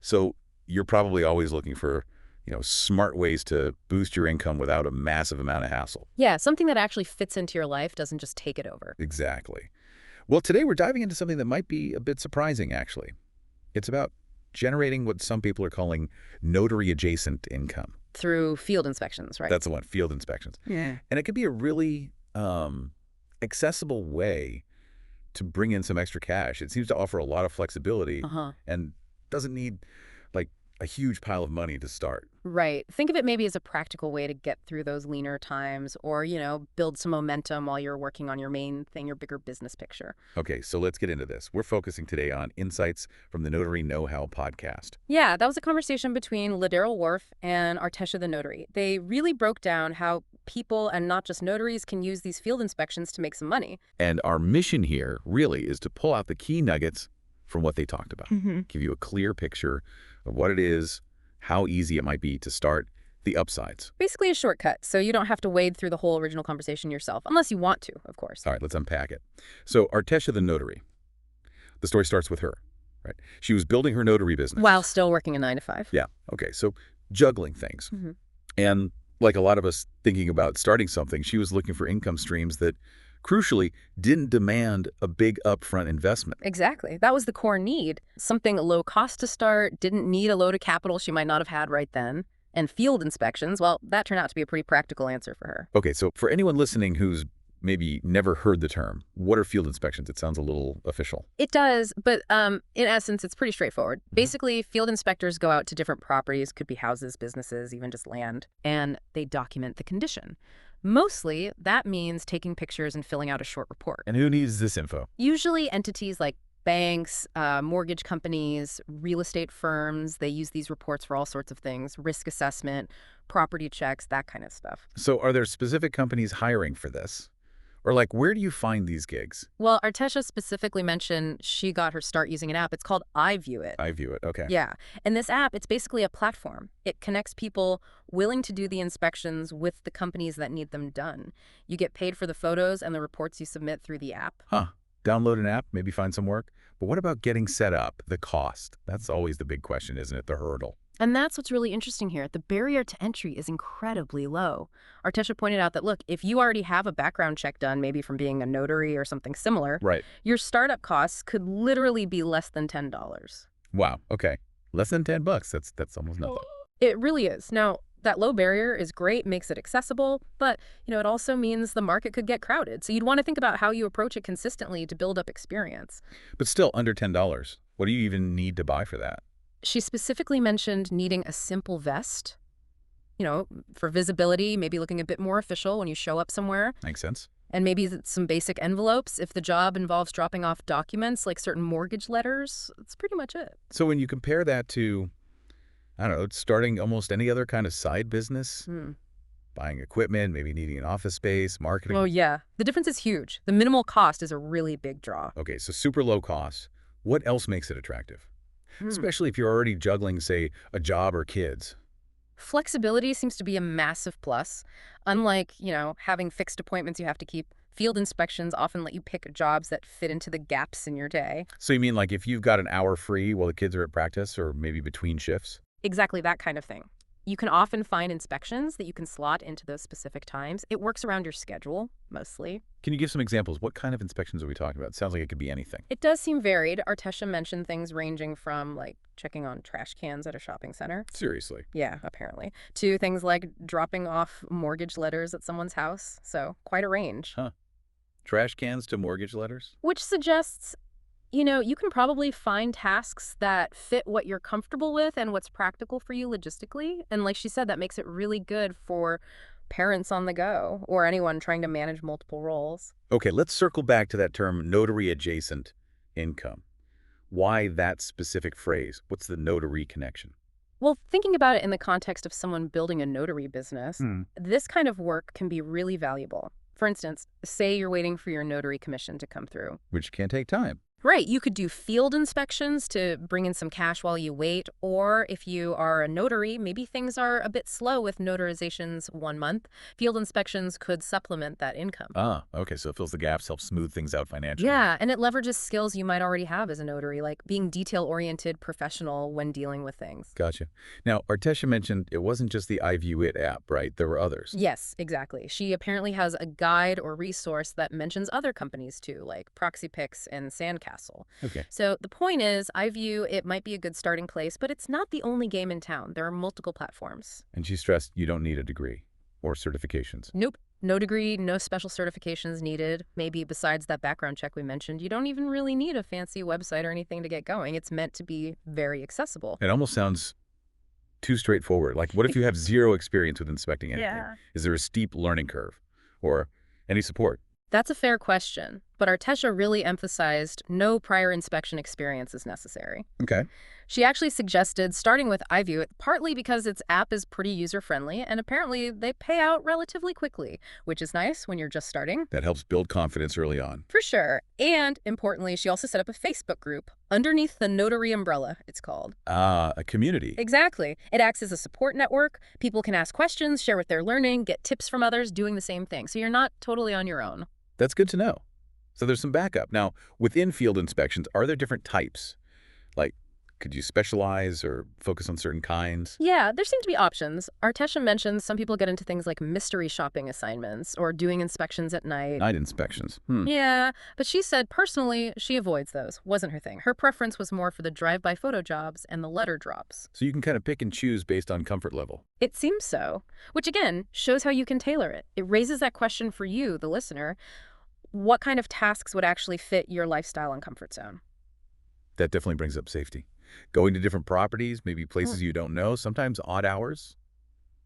So you're probably always looking for, smart ways to boost your income without a massive amount of hassle. Yeah, something that actually fits into your life, doesn't just take it over. Exactly. Well, today we're diving into something that might be a bit surprising, actually. It's about generating what some people are calling notary-adjacent income. Through field inspections, right? That's the one, field inspections. Yeah. And it could be a really accessible way to bring in some extra cash. It seems to offer a lot of flexibility Uh-huh. and doesn't need, like, a huge pile of money to start. Right. Think of it maybe as a practical way to get through those leaner times or, build some momentum while you're working on your main thing, your bigger business picture. Okay, so let's get into this. We're focusing today on insights from the Notary Know How podcast. Yeah, that was a conversation between Ladero Wharf and Artiesha the Notary. They really broke down how people and not just notaries can use these field inspections to make some money. And our mission here really is to pull out the key nuggets from what they talked about. Give you a clear picture of what it is, how easy it might be to start, the upsides. Basically a shortcut, so you don't have to wade through the whole original conversation yourself, unless you want to, of course. All right, let's unpack it. So Artiesha the Notary, the story starts with her, right? She was building her notary business. While still working a 9 to 5. Yeah, okay, so juggling things. And like a lot of us thinking about starting something, she was looking for income streams that, crucially, didn't demand a big upfront investment. Exactly. That was the core need. Something low cost to start, didn't need a load of capital she might not have had right then. And field inspections, well, that turned out to be a pretty practical answer for her. Okay, so for anyone listening who's maybe never heard the term, what are field inspections? It sounds a little official. It does, but in essence, it's pretty straightforward. Basically, field inspectors go out to different properties, could be houses, businesses, even just land, and they document the condition. Mostly, that means taking pictures and filling out a short report. And who needs this info? Usually entities like banks, mortgage companies, real estate firms, they use these reports for all sorts of things, risk assessment, property checks, that kind of stuff. So are there specific companies hiring for this? Or like, where do you find these gigs? Well, Artiesha specifically mentioned she got her start using an app. It's called I View It. I View It, okay. Yeah. And this app, it's basically a platform. It connects people willing to do the inspections with the companies that need them done. You get paid for the photos and the reports you submit through the app. Huh. Download an app, maybe find some work. But what about getting set up, the cost? That's always the big question, isn't it? The hurdle. And that's what's really interesting here. The barrier to entry is incredibly low. Artiesha pointed out that, look, if you already have a background check done, maybe from being a notary or something similar, Right. your startup costs could literally be less than $10. Wow, okay. Less than $10. That's almost nothing. It really is. Now, that low barrier is great, makes it accessible, but, it also means the market could get crowded. So you'd want to think about how you approach it consistently to build up experience. But still, under $10. What do you even need to buy for that? She specifically mentioned needing a simple vest, for visibility, maybe looking a bit more official when you show up somewhere. Makes sense. And maybe some basic envelopes. If the job involves dropping off documents like certain mortgage letters, that's pretty much it. So when you compare that to, I don't know, starting almost any other kind of side business, buying equipment, maybe needing an office space, marketing. Oh, yeah. The difference is huge. The minimal cost is a really big draw. Okay, so super low cost. What else makes it attractive? Especially if you're already juggling, say, a job or kids. Flexibility seems to be a massive plus. Unlike, having fixed appointments you have to keep, field inspections often let you pick jobs that fit into the gaps in your day. So you mean like if you've got an hour free while the kids are at practice or maybe between shifts? Exactly that kind of thing. You can often find inspections that you can slot into those specific times. It works around your schedule, mostly. Can you give some examples? What kind of inspections are we talking about? It sounds like it could be anything. It does seem varied. Artiesha mentioned things ranging from, like, checking on trash cans at a shopping center. Seriously? Yeah, apparently. To things like dropping off mortgage letters at someone's house. So, quite a range. Huh. Trash cans to mortgage letters? Which suggests, you can probably find tasks that fit what you're comfortable with and what's practical for you logistically. And like she said, that makes it really good for parents on the go or anyone trying to manage multiple roles. Okay, let's circle back to that term notary adjacent income. Why that specific phrase? What's the notary connection? Well, thinking about it in the context of someone building a notary business, this kind of work can be really valuable. For instance, say you're waiting for your notary commission to come through. Which can take time. Right. You could do field inspections to bring in some cash while you wait. Or if you are a notary, maybe things are a bit slow with notarizations 1 month. Field inspections could supplement that income. Ah, okay, so it fills the gaps, helps smooth things out financially. Yeah, and it leverages skills you might already have as a notary, like being detail-oriented professional when dealing with things. Gotcha. Now, Artesha mentioned it wasn't just the iViewIt app, right? There were others. Yes, exactly. She apparently has a guide or resource that mentions other companies too, like ProxyPix and Sandcastle. Okay. So the point is, I view it might be a good starting place, but it's not the only game in town. There are multiple platforms. And she stressed you don't need a degree or certifications. Nope. No degree, no special certifications needed. Maybe besides that background check we mentioned, you don't even really need a fancy website or anything to get going. It's meant to be very accessible. It almost sounds too straightforward. Like, what if you have zero experience with inspecting anything? Yeah. Is there a steep learning curve or any support? That's a fair question, but Artesha really emphasized no prior inspection experience is necessary. Okay. She actually suggested starting with iView, partly because its app is pretty user-friendly, and apparently they pay out relatively quickly, which is nice when you're just starting. That helps build confidence early on. For sure. And importantly, she also set up a Facebook group underneath the Notary umbrella, it's called. Ah, a community. Exactly. It acts as a support network. People can ask questions, share what they're learning, get tips from others doing the same thing. So you're not totally on your own. That's good to know. So there's some backup. Now, within field inspections, are there different types? Like, could you specialize or focus on certain kinds? Yeah, there seem to be options. Artesha mentions some people get into things like mystery shopping assignments or doing inspections at night. Night inspections. Yeah, but she said personally she avoids those. Wasn't her thing. Her preference was more for the drive-by photo jobs and the letter drops. So you can kind of pick and choose based on comfort level. It seems so, which again shows how you can tailor it. It raises that question for you, the listener. What kind of tasks would actually fit your lifestyle and comfort zone? That definitely brings up safety. Going to different properties, maybe places you don't know, sometimes odd hours,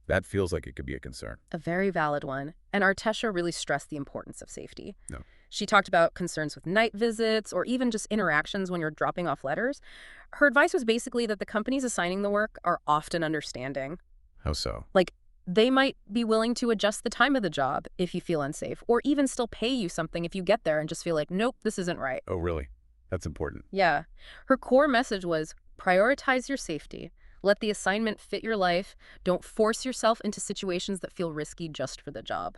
that feels like it could be a concern. A very valid one. And Artesha really stressed the importance of safety. No. She talked about concerns with night visits or even just interactions when you're dropping off letters. Her advice was basically that the companies assigning the work are often understanding. How so? Like, they might be willing to adjust the time of the job if you feel unsafe, or even still pay you something if you get there and just feel like, nope, this isn't right. Oh, really? That's important. Yeah. Her core message was prioritize your safety. Let the assignment fit your life. Don't force yourself into situations that feel risky just for the job.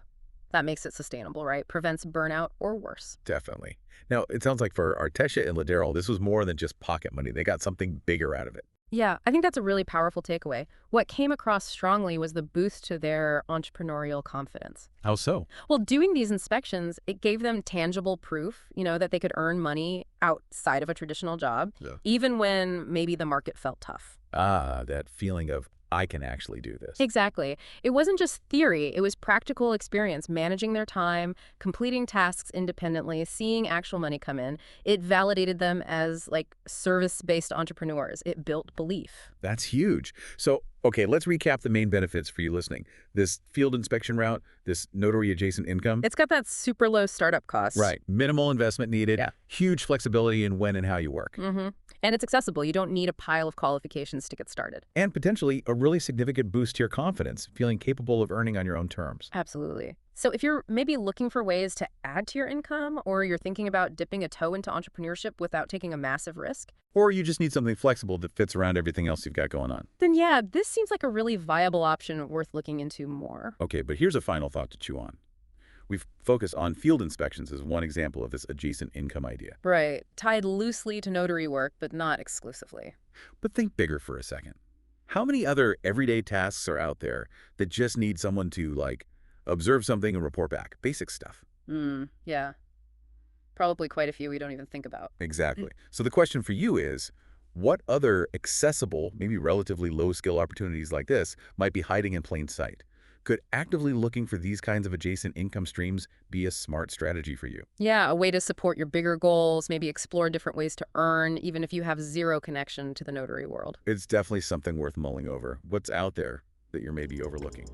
That makes it sustainable, right? Prevents burnout or worse. Definitely. Now, it sounds like for Artesha and Ladero, this was more than just pocket money. They got something bigger out of it. Yeah, I think that's a really powerful takeaway. What came across strongly was the boost to their entrepreneurial confidence. How so? Well, doing these inspections, it gave them tangible proof, that they could earn money outside of a traditional job, Yeah. even when maybe the market felt tough. Ah, that feeling of, I can actually do this. Exactly. It wasn't just theory, it was practical experience, managing their time, completing tasks independently, seeing actual money come in. It validated them as service-based entrepreneurs. It built belief. That's huge. So, okay, let's recap the main benefits for you listening. This field inspection route, this notary adjacent income. It's got that super low startup cost. Right. Minimal investment needed. Yeah. Huge flexibility in when and how you work. Mm-hmm. And it's accessible. You don't need a pile of qualifications to get started. And potentially a really significant boost to your confidence, feeling capable of earning on your own terms. Absolutely. So if you're maybe looking for ways to add to your income, or you're thinking about dipping a toe into entrepreneurship without taking a massive risk, Or you just need something flexible that fits around everything else you've got going on. then yeah, this seems like a really viable option worth looking into more. Okay, but here's a final thought to chew on. We've focused on field inspections as one example of this adjacent income idea. Right. Tied loosely to notary work, but not exclusively. But think bigger for a second. How many other everyday tasks are out there that just need someone to, observe something and report back? Basic stuff. Yeah. Probably quite a few we don't even think about. Exactly. So the question for you is, what other accessible, maybe relatively low-skill opportunities like this might be hiding in plain sight? Could actively looking for these kinds of adjacent income streams be a smart strategy for you? Yeah, a way to support your bigger goals, maybe explore different ways to earn, even if you have zero connection to the notary world. It's definitely something worth mulling over. What's out there that you're maybe overlooking?